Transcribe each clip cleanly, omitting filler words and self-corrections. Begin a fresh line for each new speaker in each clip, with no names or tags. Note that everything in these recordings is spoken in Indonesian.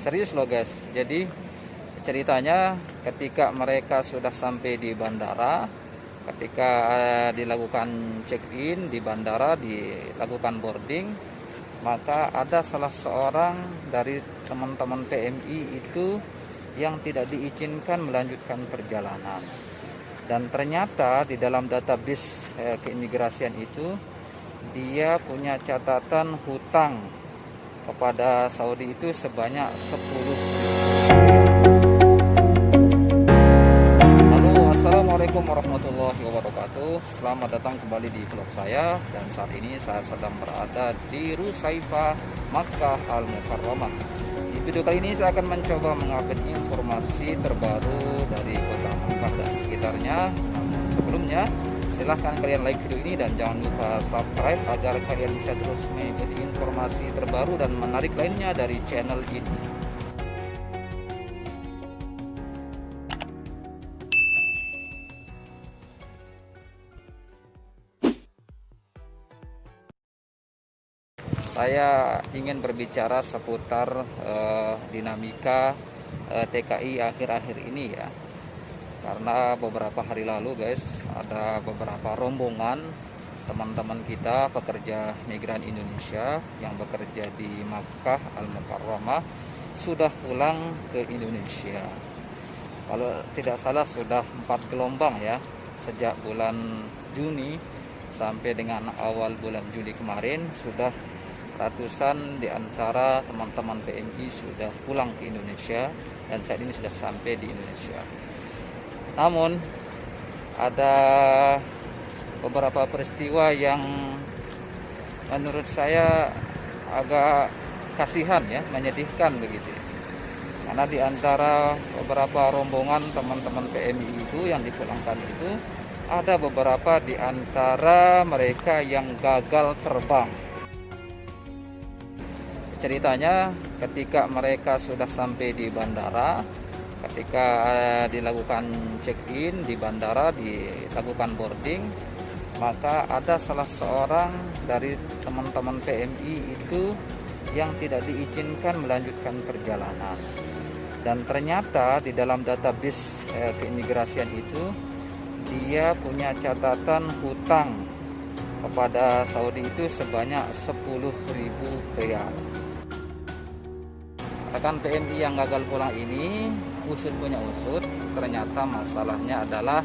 Serius loh guys. Jadi ceritanya ketika mereka sudah sampai di bandara, ketika dilakukan check-in di bandara, dilakukan boarding, maka ada salah seorang dari teman-teman PMI itu yang tidak diizinkan melanjutkan perjalanan. Dan ternyata di dalam database keimigrasian itu dia punya catatan hutang kepada Saudi itu sebanyak 10. Halo, assalamualaikum warahmatullahi wabarakatuh. Selamat datang kembali di vlog saya. Dan saat ini saya sedang berada di Rusaifah, Makkah Al-Mukarramah. Di video kali ini saya akan mencoba mengupdate informasi terbaru dari kota Makkah dan sekitarnya. Namun sebelumnya, silahkan kalian like video ini dan jangan lupa subscribe agar kalian bisa terus mengikuti informasi terbaru dan menarik lainnya dari channel ini. Saya ingin berbicara seputar dinamika TKI akhir-akhir ini ya. Karena beberapa hari lalu guys, ada beberapa rombongan teman-teman kita pekerja migran Indonesia yang bekerja di Makkah Al-Mukarramah sudah pulang ke Indonesia. Kalau tidak salah sudah 4 gelombang ya, sejak bulan Juni sampai dengan awal bulan Juli kemarin sudah ratusan di antara teman-teman PMI sudah pulang ke Indonesia dan saat ini sudah sampai di Indonesia. Namun ada beberapa peristiwa yang menurut saya agak kasihan ya, menyedihkan begitu. Karena di antara beberapa rombongan teman-teman PMI itu yang dipulangkan itu ada beberapa di antara mereka yang gagal terbang. Ceritanya ketika mereka sudah sampai di bandara, ketika dilakukan check-in di bandara, dilakukan boarding, maka ada salah seorang dari teman-teman PMI itu yang tidak diizinkan melanjutkan perjalanan. Dan ternyata di dalam database keimigrasian itu dia punya catatan hutang kepada Saudi itu sebanyak 10.000 riyal. Rekan PMI yang gagal pulang ini usut punya usut, ternyata masalahnya adalah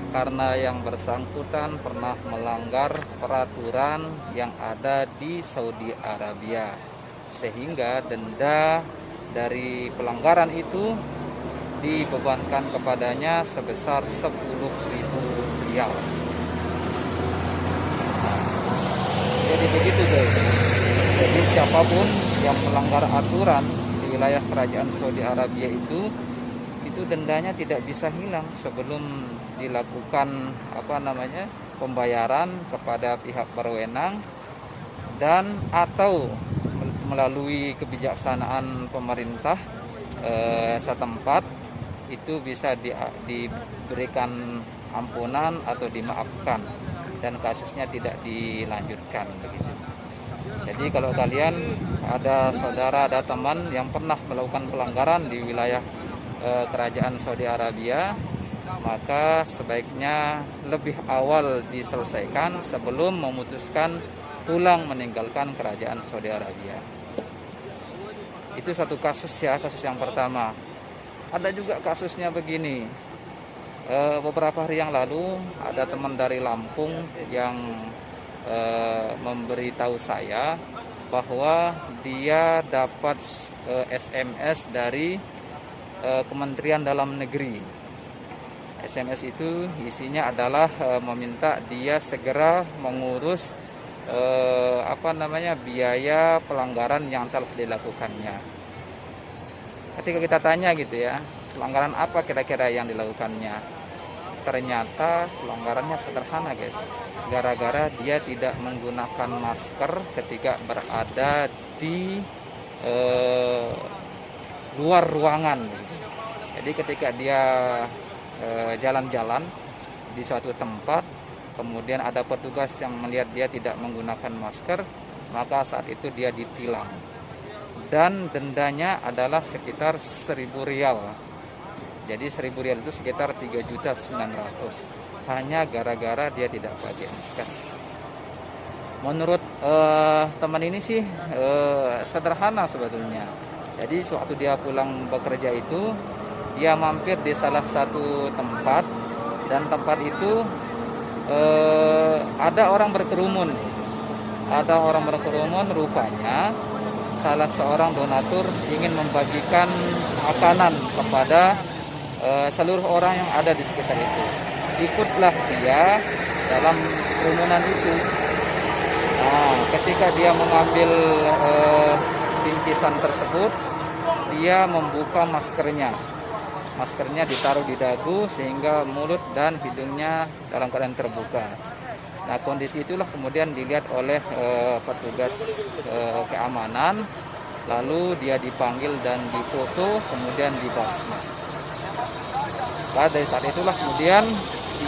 karena yang bersangkutan pernah melanggar peraturan yang ada di Saudi Arabia, sehingga denda dari pelanggaran itu dibebankan kepadanya sebesar 10.000 riyal. Jadi begitu guys. Jadi siapapun yang melanggar aturan wilayah kerajaan Saudi Arabia itu dendanya tidak bisa hilang sebelum dilakukan pembayaran kepada pihak berwenang dan atau melalui kebijaksanaan pemerintah setempat itu bisa diberikan ampunan atau dimaafkan dan kasusnya tidak dilanjutkan begitu. Jadi kalau kalian ada saudara, ada teman yang pernah melakukan pelanggaran di wilayah kerajaan Saudi Arabia, maka sebaiknya lebih awal diselesaikan sebelum memutuskan pulang meninggalkan kerajaan Saudi Arabia. Itu satu kasus ya, kasus yang pertama. Ada juga kasusnya begini. Beberapa hari yang lalu ada teman dari Lampung yang memberitahu saya bahwa dia dapat SMS dari Kementerian Dalam Negeri. SMS itu isinya adalah meminta dia segera mengurus biaya pelanggaran yang telah dilakukannya. Ketika kita tanya gitu ya, pelanggaran apa kira-kira yang dilakukannya? Ternyata pelanggarannya sederhana guys, gara-gara dia tidak menggunakan masker ketika berada di luar ruangan. Jadi ketika dia jalan-jalan di suatu tempat, kemudian ada petugas yang melihat dia tidak menggunakan masker, maka saat itu dia ditilang. dan dendanya adalah sekitar 1.000 rial. Jadi 1.000 rial itu sekitar 3.900.000 hanya gara-gara dia tidak pakai masker. Menurut teman ini sih sederhana sebetulnya. Jadi sewaktu dia pulang bekerja itu, dia mampir di salah satu tempat, dan tempat itu ada orang berkerumun. Ada orang berkerumun, rupanya salah seorang donatur ingin membagikan makanan kepada seluruh orang yang ada di sekitar itu. Ikutlah dia dalam kerumunan itu. Nah, ketika dia mengambil bingkisan tersebut, dia membuka maskernya. Maskernya ditaruh di dagu sehingga mulut dan hidungnya dalam keadaan terbuka. Nah, kondisi itulah kemudian dilihat oleh petugas keamanan, lalu dia dipanggil dan difoto, kemudian dibasmi. Pada saat itulah kemudian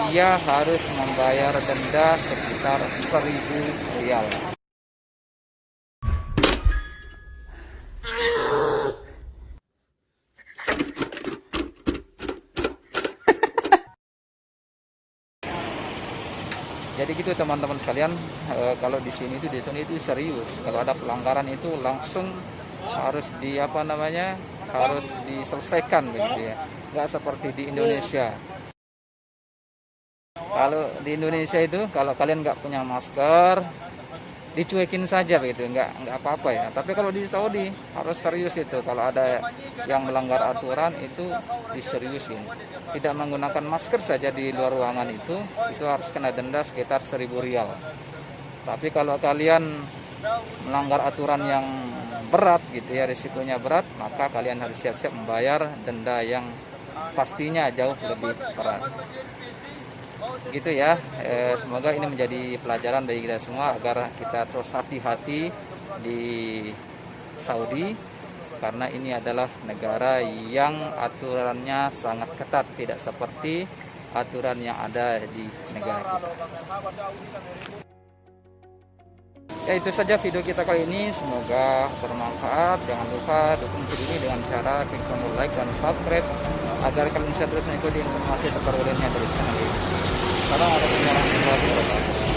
dia harus membayar denda sekitar 1.000 rial. Jadi gitu teman-teman sekalian, kalau di sini itu serius. Kalau ada pelanggaran itu langsung harus harus diselesaikan begitu ya. Nggak seperti di Indonesia. Kalau di Indonesia itu kalau kalian nggak punya masker, dicuekin saja begitu, nggak apa-apa ya. Tapi kalau di Saudi harus serius itu. Kalau ada yang melanggar aturan itu diseriusin. Tidak menggunakan masker saja di luar ruangan itu harus kena denda sekitar 1.000 rial. Tapi kalau kalian melanggar aturan yang berat gitu ya, risikonya berat, maka kalian harus siap-siap membayar denda yang pastinya jauh lebih berat. Gitu ya, semoga ini menjadi pelajaran bagi kita semua agar kita terus hati-hati di Saudi, karena ini adalah negara yang aturannya sangat ketat, tidak seperti aturan yang ada di negara kita. Ya, itu saja video kita kali ini, semoga bermanfaat. Jangan lupa dukung video ini dengan cara klik tombol like dan subscribe agar kalian bisa terus mengikuti informasi terbaru lainnya dari channel ini. Salam warahmatullahi wabarakatuh.